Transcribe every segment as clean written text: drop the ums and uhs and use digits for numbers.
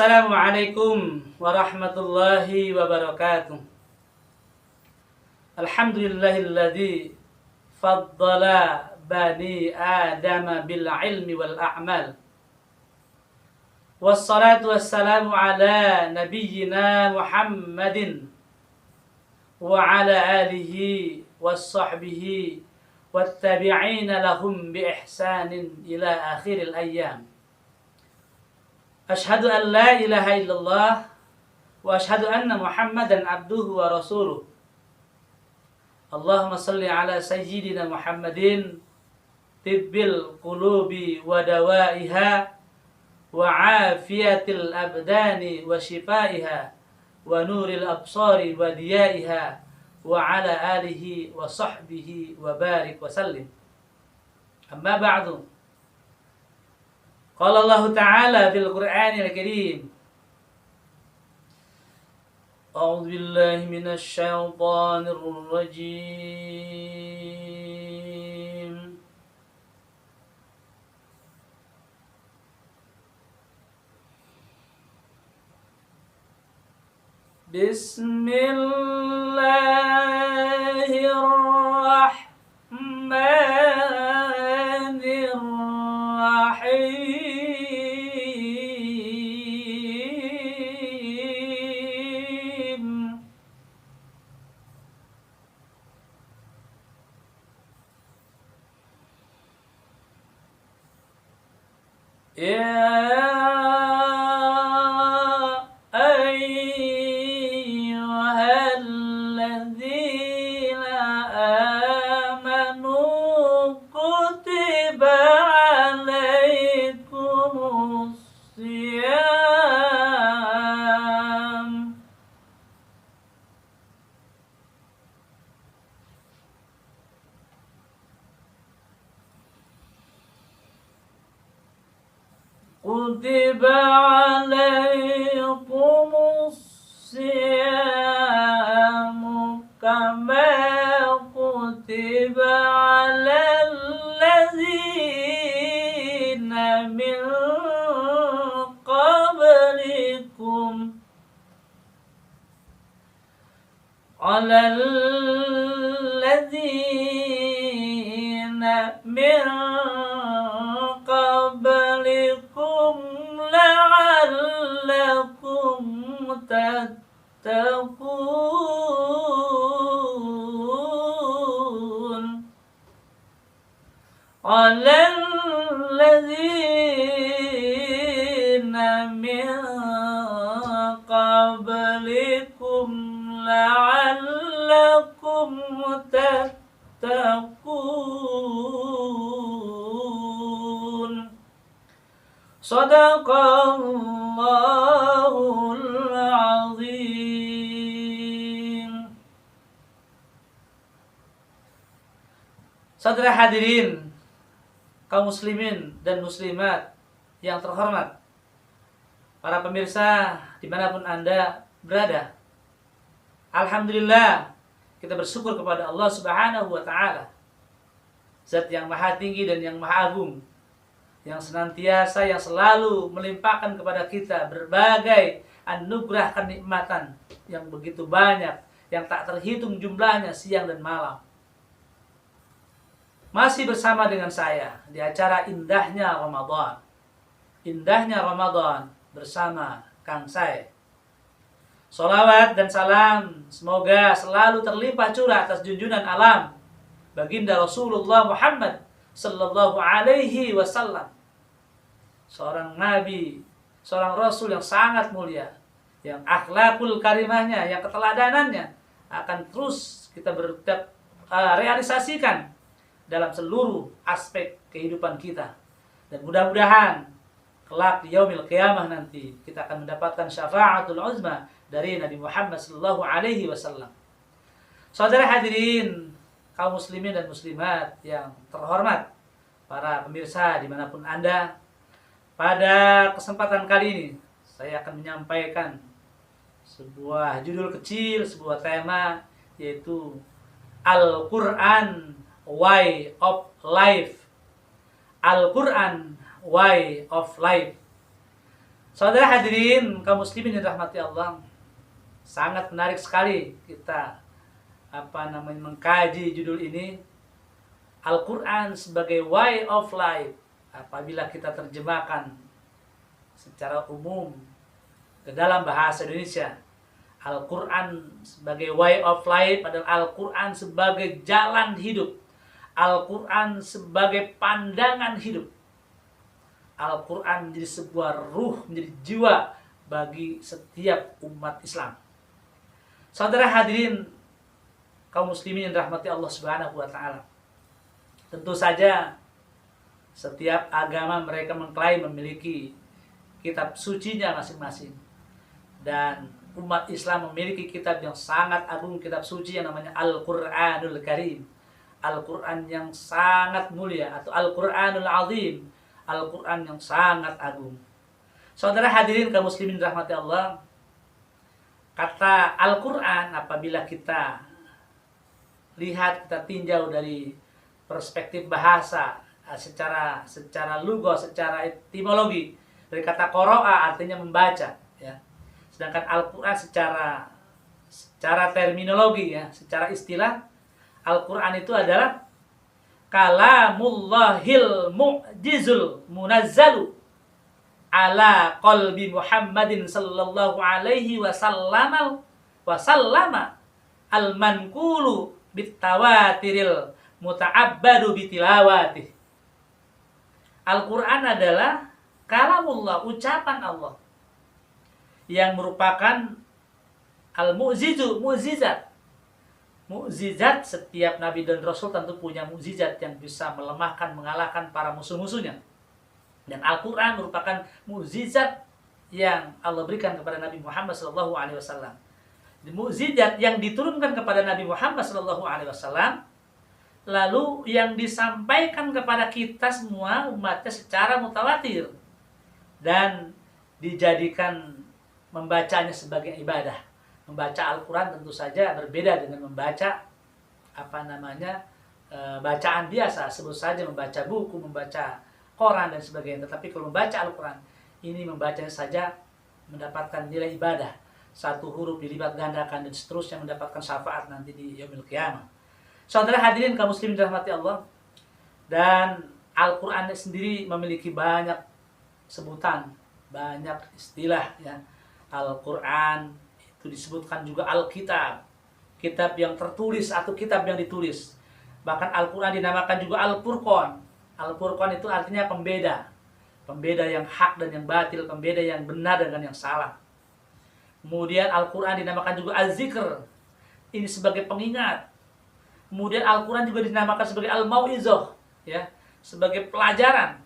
Assalamualaikum warahmatullahi wabarakatuh. Alhamdulillahilladzi faddala bani Adam bil ilmi wal a'mal. Wassalatu wassalamu ala nabiyyina Muhammadin wa ala alihi wassahbihi wattabi'ina lahum bi ihsanin ila akhiril ayyam. Asyhadu an la ilaha illallah wa asyhadu anna Muhammadan abduhu wa rasuluh. Allahumma salli ala sayyidina Muhammadin tibbil qulubi wa dawaiha wa afiyatil abdani wa shifaiha wa nuril absari wa diyaiha wa ala alihi wa sahbihi wa barik wa sallim. Amma ba'du. Qala Allah Ta'ala fil Qur'anil Karim. A'udzu billahi minasy syaithanir rajim. Bismillahirrahmanirrahim. Ya ayyuhalladzina amanu kutiba alaikumus siyam kutiba alaikumus siyamu kama kutiba alal ladzina min qablikum alal ladzina min qablikum la'allakum tattaqun alal ladzina min qablikum la'allakum tattaqun. Shadaqallahul azim. Saudara hadirin, kaum muslimin dan muslimat yang terhormat, para pemirsa dimanapun Anda berada, alhamdulillah kita bersyukur kepada Allah Subhanahu wa Ta'ala, Zat yang maha tinggi dan yang maha agung, yang senantiasa, yang selalu melimpahkan kepada kita berbagai anugerah kenikmatan yang begitu banyak, yang tak terhitung jumlahnya siang dan malam. Masih bersama dengan saya di acara Indahnya Ramadan. Indahnya Ramadan bersama Kang Sai. Sholawat dan salam semoga selalu terlimpah curah atas junjungan alam baginda Rasulullah Muhammad sallallahu alaihi wasallam. Seorang nabi, seorang rasul yang sangat mulia, yang akhlakul karimahnya, yang keteladanannya akan terus kita realisasikan dalam seluruh aspek kehidupan kita. Dan mudah-mudahan kelak di yaumil qiyamah nanti kita akan mendapatkan syafaatul uzma dari Nabi Muhammad sallallahu alaihi wasallam. Saudara hadirin, kaum muslimin dan muslimat yang terhormat, para pemirsa dimanapun Anda, pada kesempatan kali ini saya akan menyampaikan sebuah judul kecil, sebuah tema, yaitu Al-Quran Way of Life. Al-Quran Way of Life. Saudara hadirin kaum muslimin yang rahmati Allah, sangat menarik sekali kita mengkaji judul ini, Al-Quran sebagai way of life. Apabila kita terjemahkan secara umum ke dalam bahasa Indonesia, Al-Quran sebagai way of life adalah Al-Quran sebagai jalan hidup, Al-Quran sebagai pandangan hidup. Al-Quran menjadi sebuah ruh, menjadi jiwa bagi setiap umat Islam. Saudara hadirin kaum muslimin yang rahmati Allah Subhanahu wa taala. Tentu saja setiap agama mereka mengklaim memiliki kitab sucinya masing-masing. Dan umat Islam memiliki kitab yang sangat agung, kitab suci yang namanya Al-Qur'anul Karim. Al-Quran yang sangat mulia atau Al-Quranul Azim, Al-Quran yang sangat agung. Saudara hadirin kaum muslimin rahmati Allah, kata Al-Quran apabila kita lihat, kita tinjau dari perspektif bahasa, secara lugah, secara etimologi, dari kata qara'a artinya membaca, ya. Sedangkan Al-Quran secara terminologi, ya, secara istilah, Al-Quran itu adalah kalamullahil mu'jizul munazzalu ala qalbi Muhammadin sallallahu alaihi wasallama al-manqulu bitawatiril muta'abbadu bitilawatih. Al-Quran adalah kalamullah, ucapan Allah, yang merupakan al-mu'jizu, mu'jizat. Mukjizat, setiap nabi dan rasul tentu punya mukjizat yang bisa melemahkan, mengalahkan para musuh-musuhnya. Dan Al-Quran merupakan mukjizat yang Allah berikan kepada Nabi Muhammad SAW. Mukjizat yang diturunkan kepada Nabi Muhammad SAW, lalu yang disampaikan kepada kita semua umatnya secara mutawatir dan dijadikan membacanya sebagai ibadah. Membaca Al-Quran tentu saja berbeda dengan membaca bacaan biasa, sebut saja membaca buku, membaca koran dan sebagainya. Tetapi kalau membaca Al-Quran, ini membacanya saja mendapatkan nilai ibadah. Satu huruf dilipat gandakan dan seterusnya, mendapatkan syafaat nanti di yaumil qiyamah. Saudara hadirin kaum muslimin dirahmati Allah, dan Al-Quran sendiri memiliki banyak sebutan, banyak istilah, ya. Al-Quran itu disebutkan juga Alkitab, kitab yang tertulis atau kitab yang ditulis. Bahkan Al-Quran dinamakan juga Al-Furqan. Al-Furqan itu artinya pembeda. Pembeda yang hak dan yang batil, pembeda yang benar dengan yang salah. Kemudian Al-Quran dinamakan juga Az-Zikr. Ini sebagai pengingat. Kemudian Al-Quran juga dinamakan sebagai Al-Mau'izah, ya, sebagai pelajaran.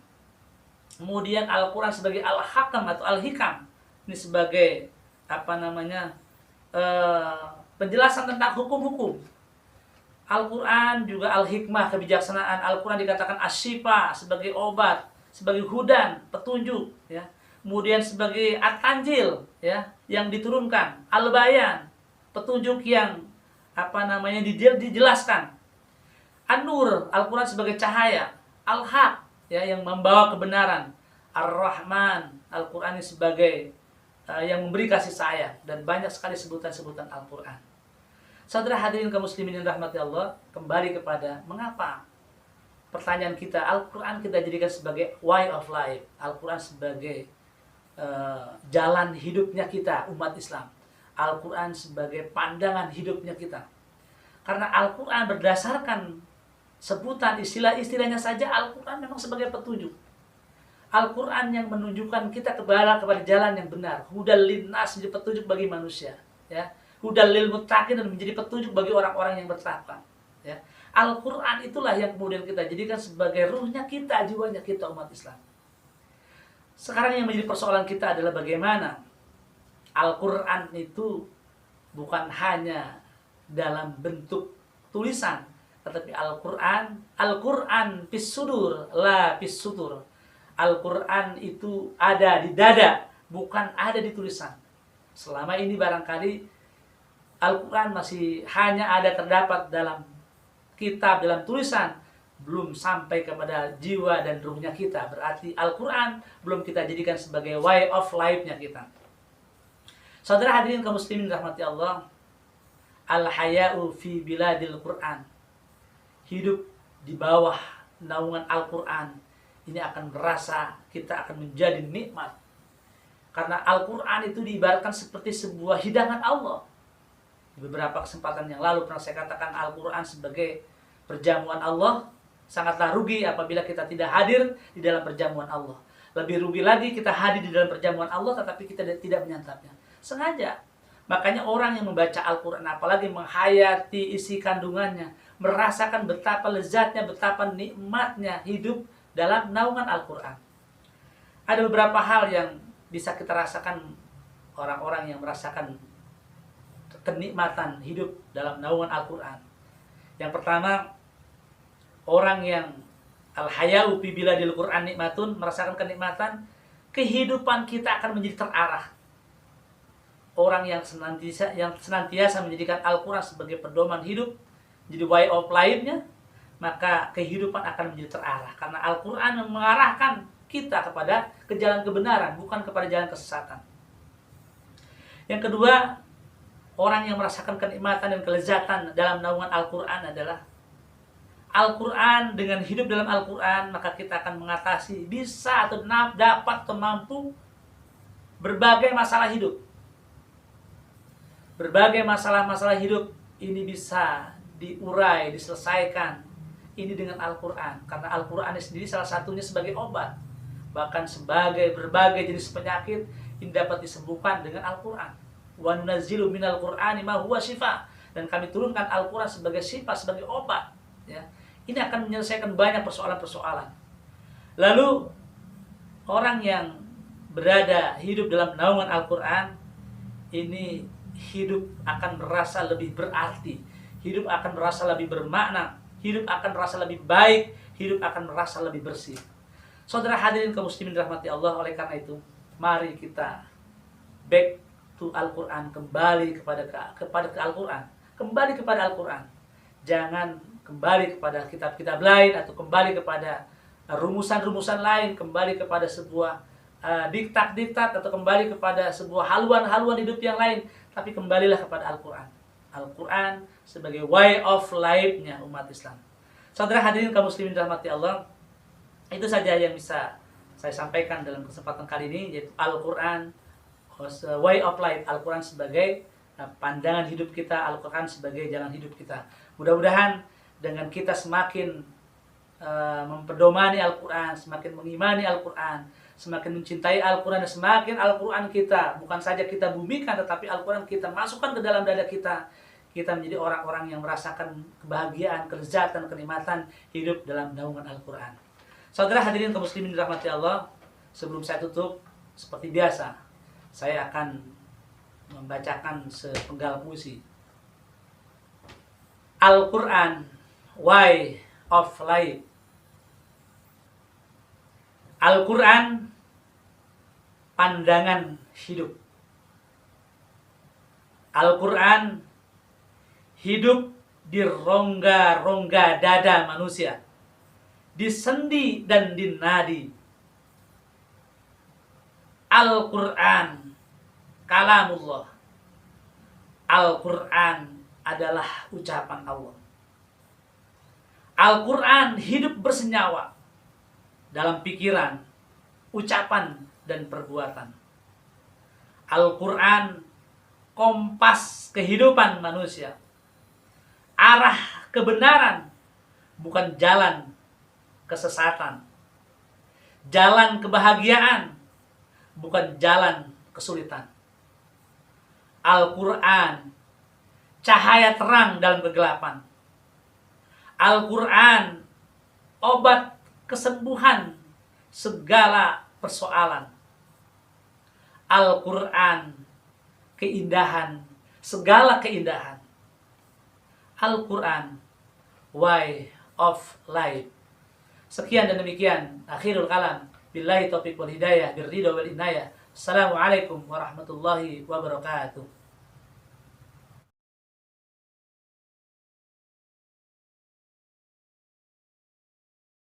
Kemudian Al-Quran sebagai Al-Hakam atau Al-Hikam. Ini sebagai penjelasan tentang hukum-hukum. Al-Quran juga Al-Hikmah, kebijaksanaan. Al-Quran dikatakan Asy-Syifa, sebagai obat, sebagai hudan, petunjuk, ya. Kemudian sebagai At-Tanjil, ya, yang diturunkan. Al-Bayan, petunjuk yang dijelaskan. An-Nur, Al-Quran sebagai cahaya. Al-Haq, ya, yang membawa kebenaran. Ar-Rahman, Al-Quran sebagai yang memberi kasih sayang, dan banyak sekali sebutan-sebutan Al-Quran. Saudara hadirin kaum muslimin yang rahmati Allah, kembali kepada mengapa pertanyaan kita, Al-Quran kita jadikan sebagai way of life, Al-Quran sebagai jalan hidupnya kita umat Islam, Al-Quran sebagai pandangan hidupnya kita. Karena Al-Quran berdasarkan sebutan istilah-istilahnya saja, Al-Quran memang sebagai petunjuk. Al-Quran yang menunjukkan kita kepada jalan yang benar. Hudal linnas, menjadi petunjuk bagi manusia, ya. Hudal lil muttaqin, dan menjadi petunjuk bagi orang-orang yang bertakwa, ya. Al-Quran itulah yang kemudian kita jadikan sebagai ruhnya kita, jiwanya kita umat Islam. Sekarang yang menjadi persoalan kita adalah bagaimana Al-Quran itu bukan hanya dalam bentuk tulisan, tetapi Al-Quran fis sudur, la fis sutur. Al-Quran itu ada di dada, bukan ada di tulisan. Selama ini barangkali Al-Quran masih hanya terdapat dalam kitab, dalam tulisan, belum sampai kepada jiwa dan ruhnya kita, berarti Al-Quran belum kita jadikan sebagai way of life-nya kita. Saudara hadirin kaum muslimin rahmati Allah, al-haya'u fi biladil Quran, hidup di bawah naungan Al-Quran, ini akan merasa kita akan menjadi nikmat. Karena Al-Quran itu diibaratkan seperti sebuah hidangan Allah. Di beberapa kesempatan yang lalu pernah saya katakan Al-Quran sebagai perjamuan Allah. Sangatlah rugi apabila kita tidak hadir di dalam perjamuan Allah. Lebih rugi lagi kita hadir di dalam perjamuan Allah tetapi kita tidak menyantapnya. Sengaja. Makanya orang yang membaca Al-Quran, apalagi menghayati isi kandungannya, merasakan betapa lezatnya, betapa nikmatnya hidup dalam naungan Al-Quran. Ada beberapa hal yang bisa kita rasakan orang-orang yang merasakan kenikmatan hidup dalam naungan Al-Quran. Yang pertama, orang yang al-hayau fi biladil Quran nikmatun, merasakan kenikmatan, kehidupan kita akan menjadi terarah. Orang yang senantiasa menjadikan Al-Quran sebagai pedoman hidup, jadi way of life-nya, maka kehidupan akan menjadi terarah. Karena Al-Quran mengarahkan kita kepada ke jalan kebenaran, bukan kepada jalan kesesatan. Yang kedua, orang yang merasakan kenikmatan dan kelezatan dalam naungan Al-Quran adalah Al-Quran. Dengan hidup dalam Al-Quran, maka kita akan mengatasi, bisa atau dapat atau mampu berbagai masalah hidup. Berbagai masalah-masalah hidup ini bisa diurai, diselesaikan ini dengan Al-Quran. Karena Al-Quran sendiri salah satunya sebagai obat. Bahkan sebagai berbagai jenis penyakit ini dapat disembuhkan dengan Al-Quran. Wa nunazzilu minal Qur'ani ma huwa syifa. Dan kami turunkan Al-Quran sebagai syifa, sebagai obat. Ya. Ini akan menyelesaikan banyak persoalan-persoalan. Lalu orang yang berada hidup dalam naungan Al-Quran, ini hidup akan merasa lebih berarti, hidup akan merasa lebih bermakna, hidup akan merasa lebih baik, hidup akan merasa lebih bersih. Saudara hadirin kaum muslimin rahmati Allah, oleh karena itu, mari kita back to Al-Quran, kembali kepada Al-Quran, kembali kepada Al-Quran. Jangan kembali kepada kitab-kitab lain atau kembali kepada rumusan-rumusan lain, kembali kepada sebuah diktat-diktat atau kembali kepada sebuah haluan-haluan hidup yang lain, tapi kembalilah kepada Al-Quran. Al-Quran sebagai way of life-nya umat Islam. Saudara hadirin kaum muslimin rahmati Allah, itu saja yang bisa saya sampaikan dalam kesempatan kali ini, yaitu Al-Quran way of life, Al-Quran sebagai pandangan hidup kita, Al-Quran sebagai jalan hidup kita. Mudah-mudahan dengan kita semakin memperdomani Al-Quran, semakin mengimani Al-Quran, semakin mencintai Al-Quran, dan semakin Al-Quran kita bukan saja kita bumikan, tetapi Al-Quran kita masukkan ke dalam dada kita, kita menjadi orang-orang yang merasakan kebahagiaan, kelezatan, kenikmatan hidup dalam naungan Al-Quran. Saudara hadirin kaum muslimin dirahmati Allah, sebelum saya tutup, seperti biasa, saya akan membacakan sepenggal puisi. Al-Quran, way of life. Al-Quran, pandangan hidup. Al-Quran, hidup di rongga-rongga dada manusia, di sendi dan di nadi. Al-Quran, kalamullah. Al-Quran adalah ucapan Allah. Al-Quran hidup bersenyawa dalam pikiran, ucapan, dan perbuatan. Al-Quran kompas kehidupan manusia, arah kebenaran, bukan jalan kesesatan, jalan kebahagiaan, bukan jalan kesulitan. Al-Quran cahaya terang dalam kegelapan. Al-Quran obat kesembuhan segala persoalan. Al-Quran keindahan, segala keindahan. Al-Quran way of life. Sekian dan demikian akhirul kalam. Billahi taufiq wal hidayah, birridha wal inayah. Assalamualaikum warahmatullahi wabarakatuh.